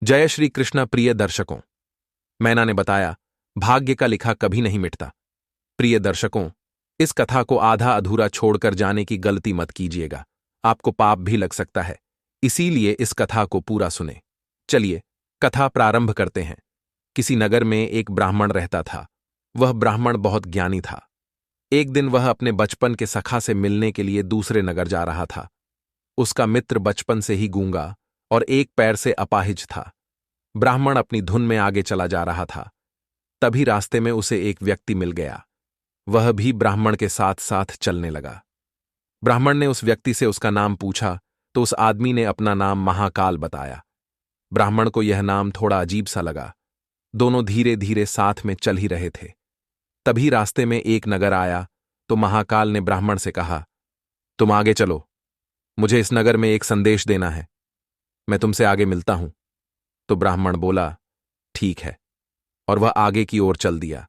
जय श्री कृष्ण। प्रिय दर्शकों, मैना ने बताया, भाग्य का लिखा कभी नहीं मिटता। प्रिय दर्शकों, इस कथा को आधा अधूरा छोड़कर जाने की गलती मत कीजिएगा, आपको पाप भी लग सकता है। इसीलिए इस कथा को पूरा सुने। चलिए कथा प्रारंभ करते हैं। किसी नगर में एक ब्राह्मण रहता था। वह ब्राह्मण बहुत ज्ञानी था। एक दिन वह अपने बचपन के सखा से मिलने के लिए दूसरे नगर जा रहा था। उसका मित्र बचपन से ही गूंगा और एक पैर से अपाहिज था। ब्राह्मण अपनी धुन में आगे चला जा रहा था। तभी रास्ते में उसे एक व्यक्ति मिल गया। वह भी ब्राह्मण के साथ साथ चलने लगा। ब्राह्मण ने उस व्यक्ति से उसका नाम पूछा तो उस आदमी ने अपना नाम महाकाल बताया। ब्राह्मण को यह नाम थोड़ा अजीब सा लगा। दोनों धीरे धीरे साथ में चल ही रहे थे। तभी रास्ते में एक नगर आया तो महाकाल ने ब्राह्मण से कहा, तुम आगे चलो, मुझे इस नगर में एक संदेश देना है, मैं तुमसे आगे मिलता हूं। तो ब्राह्मण बोला, ठीक है, और वह आगे की ओर चल दिया।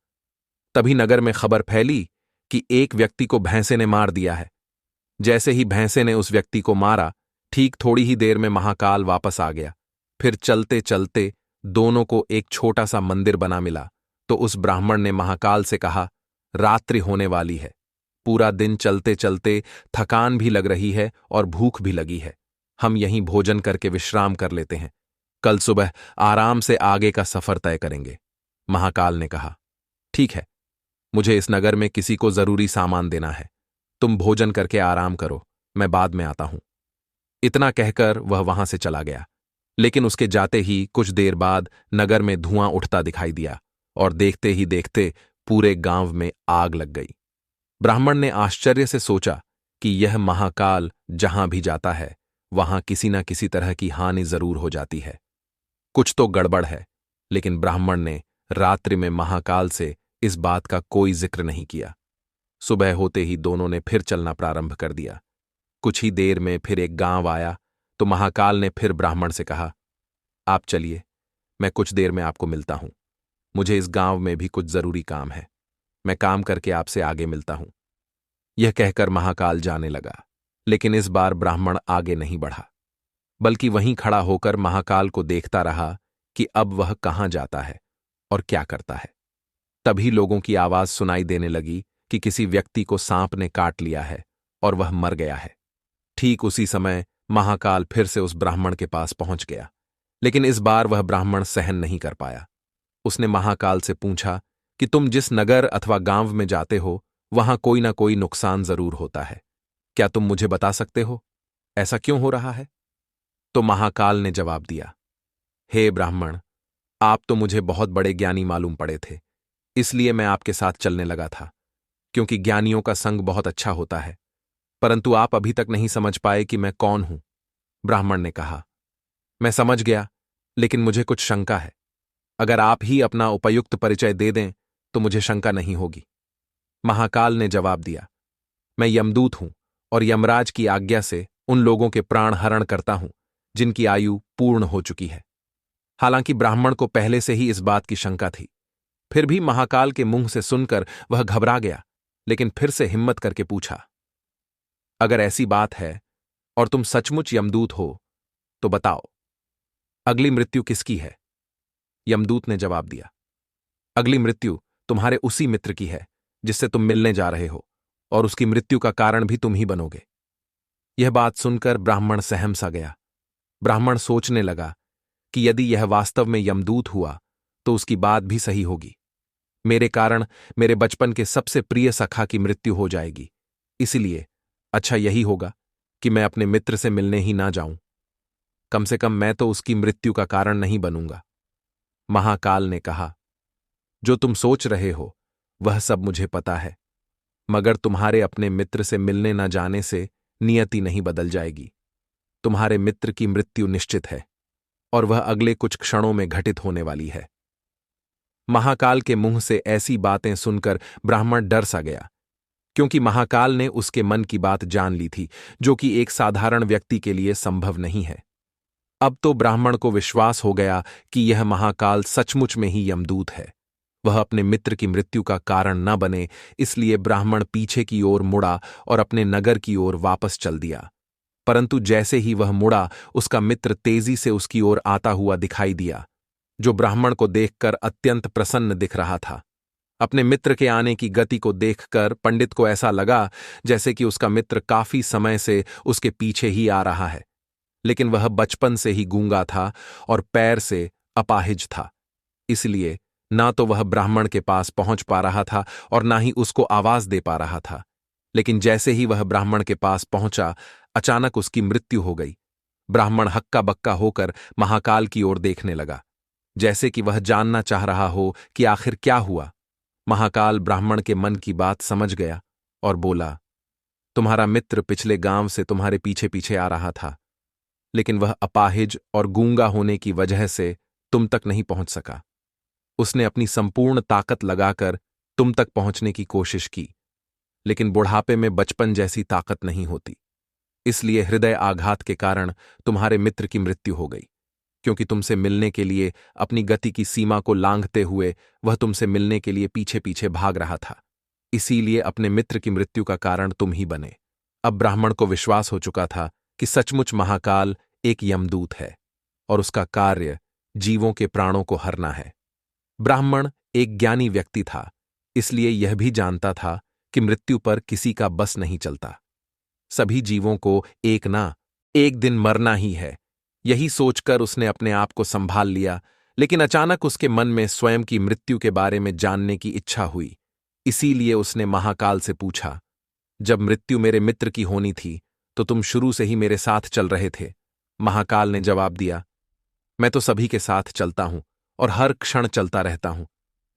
तभी नगर में खबर फैली कि एक व्यक्ति को भैंसे ने मार दिया है। जैसे ही भैंसे ने उस व्यक्ति को मारा, ठीक थोड़ी ही देर में महाकाल वापस आ गया। फिर चलते चलते दोनों को एक छोटा सा मंदिर बना मिला। तो उस ब्राह्मण ने महाकाल से कहा, रात्रि होने वाली है, पूरा दिन चलते चलते थकान भी लग रही है और भूख भी लगी है, हम यहीं भोजन करके विश्राम कर लेते हैं, कल सुबह आराम से आगे का सफर तय करेंगे। महाकाल ने कहा, ठीक है, मुझे इस नगर में किसी को जरूरी सामान देना है, तुम भोजन करके आराम करो, मैं बाद में आता हूं। इतना कहकर वह वहां से चला गया। लेकिन उसके जाते ही कुछ देर बाद नगर में धुआं उठता दिखाई दिया और देखते ही देखते पूरे गांव में आग लग गई। ब्राह्मण ने आश्चर्य से सोचा कि यह महाकाल जहां भी जाता है वहां किसी न किसी तरह की हानि जरूर हो जाती है, कुछ तो गड़बड़ है। लेकिन ब्राह्मण ने रात्रि में महाकाल से इस बात का कोई जिक्र नहीं किया। सुबह होते ही दोनों ने फिर चलना प्रारंभ कर दिया। कुछ ही देर में फिर एक गांव आया तो महाकाल ने फिर ब्राह्मण से कहा, आप चलिए, मैं कुछ देर में आपको मिलता हूं, मुझे इस गांव में भी कुछ जरूरी काम है, मैं काम करके आपसे आगे मिलता हूं। यह कहकर महाकाल जाने लगा। लेकिन इस बार ब्राह्मण आगे नहीं बढ़ा, बल्कि वहीं खड़ा होकर महाकाल को देखता रहा कि अब वह कहां जाता है और क्या करता है। तभी लोगों की आवाज सुनाई देने लगी कि किसी व्यक्ति को सांप ने काट लिया है और वह मर गया है। ठीक उसी समय महाकाल फिर से उस ब्राह्मण के पास पहुंच गया। लेकिन इस बार वह ब्राह्मण सहन नहीं कर पाया। उसने महाकाल से पूछा कि तुम जिस नगर अथवा गांव में जाते हो वहां कोई ना कोई नुकसान जरूर होता है, क्या तुम मुझे बता सकते हो, ऐसा क्यों हो रहा है? तो महाकाल ने जवाब दिया, हे ब्राह्मण, आप तो मुझे बहुत बड़े ज्ञानी मालूम पड़े थे, इसलिए मैं आपके साथ चलने लगा था, क्योंकि ज्ञानियों का संग बहुत अच्छा होता है। परंतु आप अभी तक नहीं समझ पाए कि मैं कौन हूं। ब्राह्मण ने कहा, मैं समझ गया, लेकिन मुझे कुछ शंका है। अगर आप ही अपना उपयुक्त परिचय दे दें तो मुझे शंका नहीं होगी। महाकाल ने जवाब दिया, मैं यमदूत हूं और यमराज की आज्ञा से उन लोगों के प्राण हरण करता हूं जिनकी आयु पूर्ण हो चुकी है। हालांकि ब्राह्मण को पहले से ही इस बात की शंका थी, फिर भी महाकाल के मुंह से सुनकर वह घबरा गया। लेकिन फिर से हिम्मत करके पूछा, अगर ऐसी बात है और तुम सचमुच यमदूत हो तो बताओ, अगली मृत्यु किसकी है? यमदूत ने जवाब दिया, अगली मृत्यु तुम्हारे उसी मित्र की है जिससे तुम मिलने जा रहे हो, और उसकी मृत्यु का कारण भी तुम ही बनोगे। यह बात सुनकर ब्राह्मण सहम सा गया। ब्राह्मण सोचने लगा कि यदि यह वास्तव में यमदूत हुआ तो उसकी बात भी सही होगी। मेरे कारण मेरे बचपन के सबसे प्रिय सखा की मृत्यु हो जाएगी, इसलिए अच्छा यही होगा कि मैं अपने मित्र से मिलने ही ना जाऊं। कम से कम मैं तो उसकी मृत्यु का कारण नहीं बनूंगा। महाकाल ने कहा, जो तुम सोच रहे हो वह सब मुझे पता है, मगर तुम्हारे अपने मित्र से मिलने न जाने से नियति नहीं बदल जाएगी। तुम्हारे मित्र की मृत्यु निश्चित है और वह अगले कुछ क्षणों में घटित होने वाली है। महाकाल के मुंह से ऐसी बातें सुनकर ब्राह्मण डर सा गया, क्योंकि महाकाल ने उसके मन की बात जान ली थी, जो कि एक साधारण व्यक्ति के लिए संभव नहीं है। अब तो ब्राह्मण को विश्वास हो गया कि यह महाकाल सचमुच में ही यमदूत है। वह अपने मित्र की मृत्यु का कारण न बने, इसलिए ब्राह्मण पीछे की ओर मुड़ा और अपने नगर की ओर वापस चल दिया। परंतु जैसे ही वह मुड़ा, उसका मित्र तेजी से उसकी ओर आता हुआ दिखाई दिया, जो ब्राह्मण को देखकर अत्यंत प्रसन्न दिख रहा था। अपने मित्र के आने की गति को देखकर पंडित को ऐसा लगा जैसे कि उसका मित्र काफी समय से उसके पीछे ही आ रहा है, लेकिन वह बचपन से ही गूंगा था और पैर से अपाहिज था, इसलिए ना तो वह ब्राह्मण के पास पहुंच पा रहा था और ना ही उसको आवाज दे पा रहा था। लेकिन जैसे ही वह ब्राह्मण के पास पहुंचा, अचानक उसकी मृत्यु हो गई। ब्राह्मण हक्का बक्का होकर महाकाल की ओर देखने लगा, जैसे कि वह जानना चाह रहा हो कि आखिर क्या हुआ। महाकाल ब्राह्मण के मन की बात समझ गया और बोला, तुम्हारा मित्र पिछले गांव से तुम्हारे पीछे पीछे आ रहा था, लेकिन वह अपाहिज और गूंगा होने की वजह से तुम तक नहीं पहुंच सका। उसने अपनी संपूर्ण ताकत लगाकर तुम तक पहुंचने की कोशिश की, लेकिन बुढ़ापे में बचपन जैसी ताकत नहीं होती, इसलिए हृदय आघात के कारण तुम्हारे मित्र की मृत्यु हो गई। क्योंकि तुमसे मिलने के लिए अपनी गति की सीमा को लांघते हुए वह तुमसे मिलने के लिए पीछे पीछे भाग रहा था, इसीलिए अपने मित्र की मृत्यु का कारण तुम ही बने। अब ब्राह्मण को विश्वास हो चुका था कि सचमुच महाकाल एक यमदूत है और उसका कार्य जीवों के प्राणों को हरना है। ब्राह्मण एक ज्ञानी व्यक्ति था, इसलिए यह भी जानता था कि मृत्यु पर किसी का बस नहीं चलता। सभी जीवों को एक ना एक दिन मरना ही है। यही सोचकर उसने अपने आप को संभाल लिया, लेकिन अचानक उसके मन में स्वयं की मृत्यु के बारे में जानने की इच्छा हुई। इसीलिए उसने महाकाल से पूछा, जब मृत्यु मेरे मित्र की होनी थी तो तुम शुरू से ही मेरे साथ चल रहे थे। महाकाल ने जवाब दिया, मैं तो सभी के साथ चलता हूं और हर क्षण चलता रहता हूं,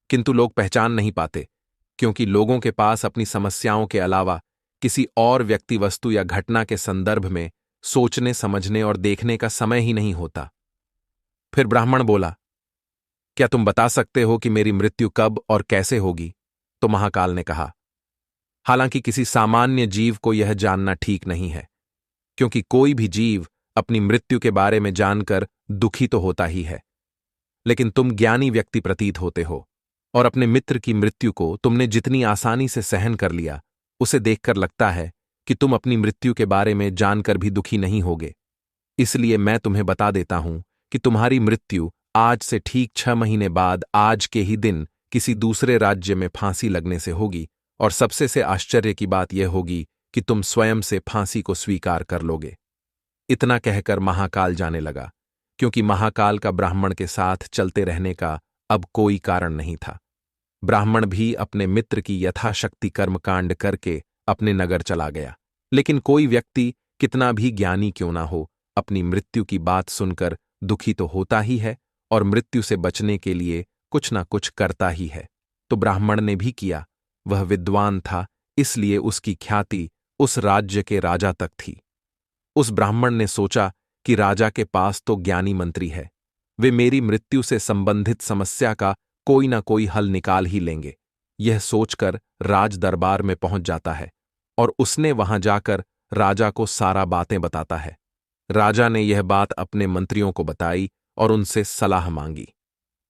किंतु लोग पहचान नहीं पाते, क्योंकि लोगों के पास अपनी समस्याओं के अलावा किसी और व्यक्ति, वस्तु या घटना के संदर्भ में सोचने, समझने और देखने का समय ही नहीं होता। फिर ब्राह्मण बोला, क्या तुम बता सकते हो कि मेरी मृत्यु कब और कैसे होगी? तो महाकाल ने कहा, हालांकि किसी सामान्य जीव को यह जानना ठीक नहीं है, क्योंकि कोई भी जीव अपनी मृत्यु के बारे में जानकर दुखी तो होता ही है, लेकिन तुम ज्ञानी व्यक्ति प्रतीत होते हो और अपने मित्र की मृत्यु को तुमने जितनी आसानी से सहन कर लिया, उसे देखकर लगता है कि तुम अपनी मृत्यु के बारे में जानकर भी दुखी नहीं होगे। इसलिए मैं तुम्हें बता देता हूं कि तुम्हारी मृत्यु आज से ठीक 6 महीने बाद आज के ही दिन किसी दूसरे राज्य में फांसी लगने से होगी, और सबसे से आश्चर्य की बात यह होगी कि तुम स्वयं से फांसी को स्वीकार कर लोगे। इतना कहकर महाकाल जाने लगा, क्योंकि महाकाल का ब्राह्मण के साथ चलते रहने का अब कोई कारण नहीं था। ब्राह्मण भी अपने मित्र की यथाशक्ति कर्मकांड करके अपने नगर चला गया, लेकिन कोई व्यक्ति कितना भी ज्ञानी क्यों ना हो, अपनी मृत्यु की बात सुनकर दुखी तो होता ही है और मृत्यु से बचने के लिए कुछ ना कुछ करता ही है। तो ब्राह्मण ने भी किया। वह विद्वान था, इसलिए उसकी ख्याति उस राज्य के राजा तक थी। उस ब्राह्मण ने सोचा कि राजा के पास तो ज्ञानी मंत्री है, वे मेरी मृत्यु से संबंधित समस्या का कोई ना कोई हल निकाल ही लेंगे। यह सोचकर राज दरबार में पहुंच जाता है और उसने वहां जाकर राजा को सारा बातें बताता है। राजा ने यह बात अपने मंत्रियों को बताई और उनसे सलाह मांगी।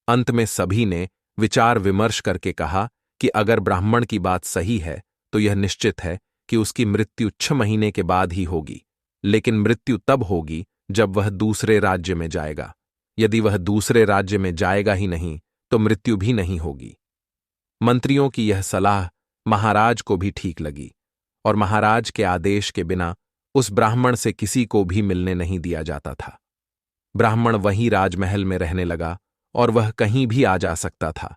अंत में सभी ने विचार विमर्श करके कहा कि अगर ब्राह्मण की बात सही है तो यह निश्चित है कि उसकी मृत्यु 6 महीने के बाद ही होगी, लेकिन मृत्यु तब होगी जब वह दूसरे राज्य में जाएगा। यदि वह दूसरे राज्य में जाएगा ही नहीं तो मृत्यु भी नहीं होगी। मंत्रियों की यह सलाह महाराज को भी ठीक लगी और महाराज के आदेश के बिना उस ब्राह्मण से किसी को भी मिलने नहीं दिया जाता था। ब्राह्मण वहीं राजमहल में रहने लगा और वह कहीं भी आ जा सकता था,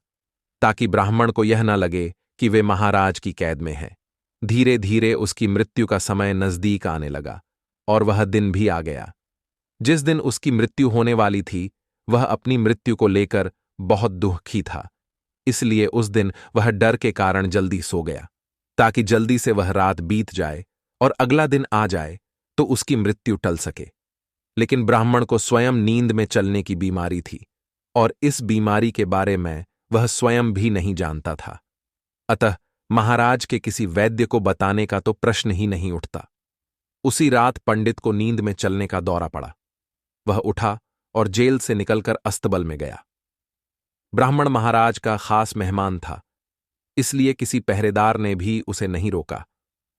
ताकि ब्राह्मण को यह न लगे कि वे महाराज की कैद में हैं। धीरे धीरे उसकी मृत्यु का समय नजदीक आने लगा और वह दिन भी आ गया। जिस दिन उसकी मृत्यु होने वाली थी, वह अपनी मृत्यु को लेकर बहुत दुखी था, इसलिए उस दिन वह डर के कारण जल्दी सो गया, ताकि जल्दी से वह रात बीत जाए और अगला दिन आ जाए तो उसकी मृत्यु टल सके। लेकिन ब्राह्मण को स्वयं नींद में चलने की बीमारी थी और इस बीमारी के बारे में वह स्वयं भी नहीं जानता था। अतः महाराज के किसी वैद्य को बताने का तो प्रश्न ही नहीं उठता। उसी रात पंडित को नींद में चलने का दौरा पड़ा। वह उठा और जेल से निकलकर अस्तबल में गया। ब्राह्मण महाराज का खास मेहमान था, इसलिए किसी पहरेदार ने भी उसे नहीं रोका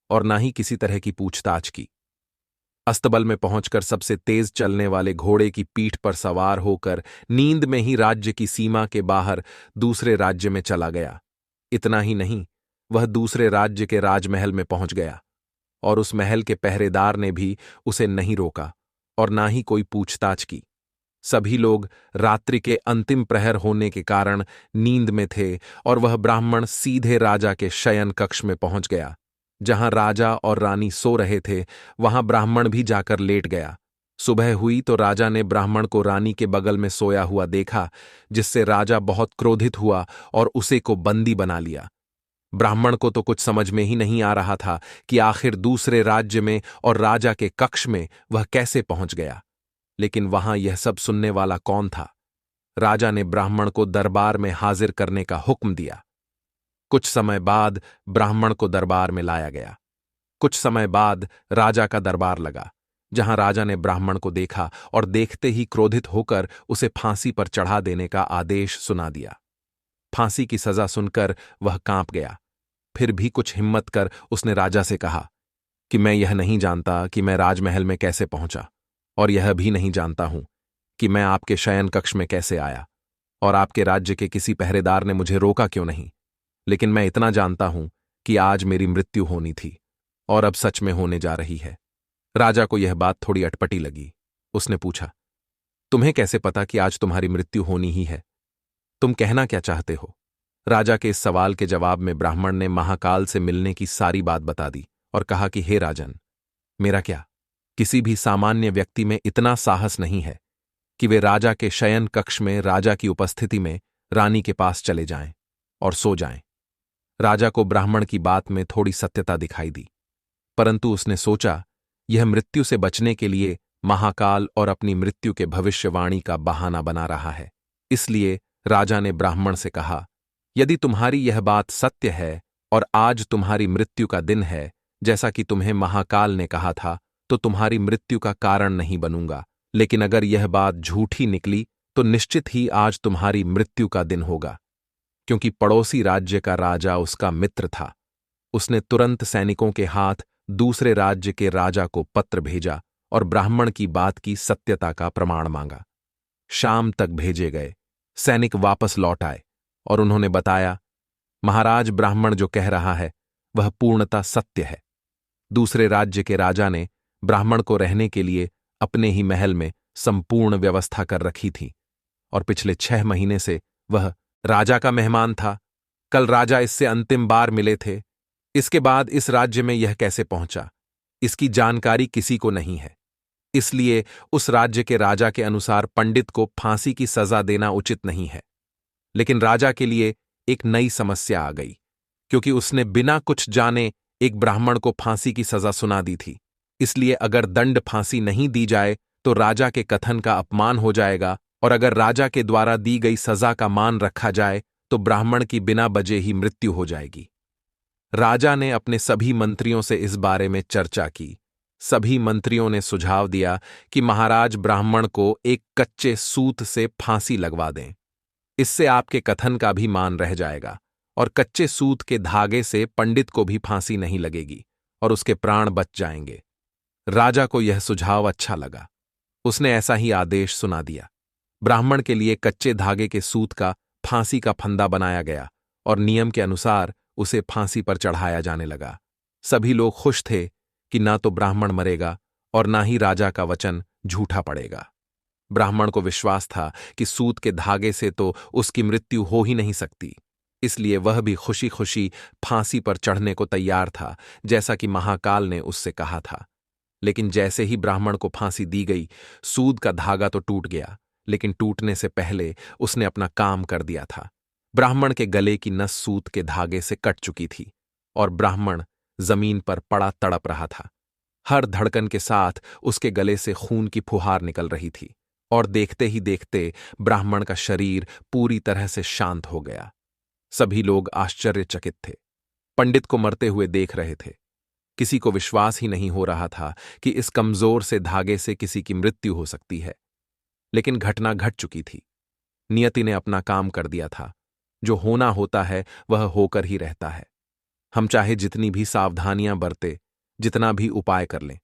और ना ही किसी तरह की पूछताछ की। अस्तबल में पहुंचकर सबसे तेज चलने वाले घोड़े की पीठ पर सवार होकर नींद में ही राज्य की सीमा के बाहर दूसरे राज्य में चला गया। इतना ही नहीं, वह दूसरे राज्य के राजमहल में पहुंच गया और उस महल के पहरेदार ने भी उसे नहीं रोका और ना ही कोई पूछताछ की। सभी लोग रात्रि के अंतिम प्रहर होने के कारण नींद में थे और वह ब्राह्मण सीधे राजा के शयन कक्ष में पहुंच गया। जहां राजा और रानी सो रहे थे वहां ब्राह्मण भी जाकर लेट गया। सुबह हुई तो राजा ने ब्राह्मण को रानी के बगल में सोया हुआ देखा, जिससे राजा बहुत क्रोधित हुआ और उसे को बंदी बना लिया। ब्राह्मण को तो कुछ समझ में ही नहीं आ रहा था कि आखिर दूसरे राज्य में और राजा के कक्ष में वह कैसे पहुंच गया। लेकिन वहां यह सब सुनने वाला कौन था? राजा ने ब्राह्मण को दरबार में हाजिर करने का हुक्म दिया। कुछ समय बाद ब्राह्मण को दरबार में लाया गया। कुछ समय बाद राजा का दरबार लगा, जहां राजा ने ब्राह्मण को देखा और देखते ही क्रोधित होकर उसे फांसी पर चढ़ा देने का आदेश सुना दिया। फांसी की सजा सुनकर वह कांप गया। फिर भी कुछ हिम्मत कर उसने राजा से कहा कि मैं यह नहीं जानता कि मैं राजमहल में कैसे पहुंचा, और यह भी नहीं जानता हूं कि मैं आपके शयन कक्ष में कैसे आया, और आपके राज्य के किसी पहरेदार ने मुझे रोका क्यों नहीं। लेकिन मैं इतना जानता हूं कि आज मेरी मृत्यु होनी थी और अब सच में होने जा रही है। राजा को यह बात थोड़ी अटपटी लगी। उसने पूछा, तुम्हें कैसे पता कि आज तुम्हारी मृत्यु होनी ही है? तुम कहना क्या चाहते हो? राजा के इस सवाल के जवाब में ब्राह्मण ने महाकाल से मिलने की सारी बात बता दी और कहा कि हे राजन, मेरा क्या, किसी भी सामान्य व्यक्ति में इतना साहस नहीं है कि वे राजा के शयन कक्ष में राजा की उपस्थिति में रानी के पास चले जाएं और सो जाएं। राजा को ब्राह्मण की बात में थोड़ी सत्यता दिखाई दी, परंतु उसने सोचा यह मृत्यु से बचने के लिए महाकाल और अपनी मृत्यु के भविष्यवाणी का बहाना बना रहा है। इसलिए राजा ने ब्राह्मण से कहा, यदि तुम्हारी यह बात सत्य है और आज तुम्हारी मृत्यु का दिन है, जैसा कि तुम्हें महाकाल ने कहा था, तो तुम्हारी मृत्यु का कारण नहीं बनूंगा। लेकिन अगर यह बात झूठी निकली तो निश्चित ही आज तुम्हारी मृत्यु का दिन होगा। क्योंकि पड़ोसी राज्य का राजा उसका मित्र था, उसने तुरंत सैनिकों के हाथ दूसरे राज्य के राजा को पत्र भेजा और ब्राह्मण की बात की सत्यता का प्रमाण मांगा। शाम तक भेजे गए सैनिक वापस लौट आए और उन्होंने बताया, महाराज, ब्राह्मण जो कह रहा है वह पूर्णतः सत्य है। दूसरे राज्य के राजा ने ब्राह्मण को रहने के लिए अपने ही महल में संपूर्ण व्यवस्था कर रखी थी और पिछले 6 महीने से वह राजा का मेहमान था। कल राजा इससे अंतिम बार मिले थे। इसके बाद इस राज्य में यह कैसे पहुंचा, इसकी जानकारी किसी को नहीं है। इसलिए उस राज्य के राजा के अनुसार पंडित को फांसी की सजा देना उचित नहीं है। लेकिन राजा के लिए एक नई समस्या आ गई, क्योंकि उसने बिना कुछ जाने एक ब्राह्मण को फांसी की सजा सुना दी थी। इसलिए अगर दंड फांसी नहीं दी जाए तो राजा के कथन का अपमान हो जाएगा, और अगर राजा के द्वारा दी गई सजा का मान रखा जाए तो ब्राह्मण की बिना बजे ही मृत्यु हो जाएगी। राजा ने अपने सभी मंत्रियों से इस बारे में चर्चा की। सभी मंत्रियों ने सुझाव दिया कि महाराज, ब्राह्मण को एक कच्चे सूत से फांसी लगवा दें। इससे आपके कथन का भी मान रह जाएगा और कच्चे सूत के धागे से पंडित को भी फांसी नहीं लगेगी और उसके प्राण बच जाएंगे। राजा को यह सुझाव अच्छा लगा। उसने ऐसा ही आदेश सुना दिया। ब्राह्मण के लिए कच्चे धागे के सूत का फांसी का फंदा बनाया गया और नियम के अनुसार उसे फांसी पर चढ़ाया जाने लगा। सभी लोग खुश थे कि ना तो ब्राह्मण मरेगा और ना ही राजा का वचन झूठा पड़ेगा। ब्राह्मण को विश्वास था कि सूत के धागे से तो उसकी मृत्यु हो ही नहीं सकती, इसलिए वह भी खुशी खुशी फांसी पर चढ़ने को तैयार था, जैसा कि महाकाल ने उससे कहा था। लेकिन जैसे ही ब्राह्मण को फांसी दी गई, सूत का धागा तो टूट गया, लेकिन टूटने से पहले उसने अपना काम कर दिया था। ब्राह्मण के गले की नस सूत के धागे से कट चुकी थी और ब्राह्मण जमीन पर पड़ा तड़प रहा था। हर धड़कन के साथ उसके गले से खून की फुहार निकल रही थी और देखते ही देखते ब्राह्मण का शरीर पूरी तरह से शांत हो गया। सभी लोग आश्चर्यचकित थे, पंडित को मरते हुए देख रहे थे। किसी को विश्वास ही नहीं हो रहा था कि इस कमजोर से धागे से किसी की मृत्यु हो सकती है। लेकिन घटना घट चुकी थी। नियति ने अपना काम कर दिया था। जो होना होता है वह होकर ही रहता है। हम चाहे जितनी भी सावधानियां बरते, जितना भी उपाय कर लें,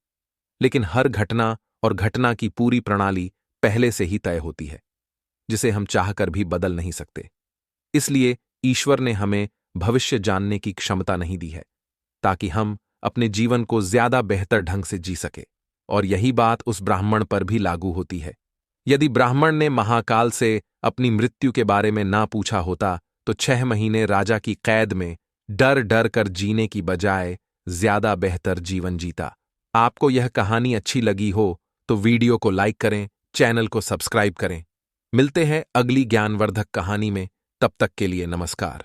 लेकिन हर घटना और घटना की पूरी प्रणाली पहले से ही तय होती है, जिसे हम चाहकर भी बदल नहीं सकते। इसलिए ईश्वर ने हमें भविष्य जानने की क्षमता नहीं दी है, ताकि हम अपने जीवन को ज्यादा बेहतर ढंग से जी सके। और यही बात उस ब्राह्मण पर भी लागू होती है। यदि ब्राह्मण ने महाकाल से अपनी मृत्यु के बारे में ना पूछा होता तो 6 महीने राजा की कैद में डर डर कर जीने की बजाय ज्यादा बेहतर जीवन जीता। आपको यह कहानी अच्छी लगी हो तो वीडियो को लाइक करें, चैनल को सब्सक्राइब करें। मिलते हैं अगली ज्ञानवर्धक कहानी में, तब तक के लिए नमस्कार।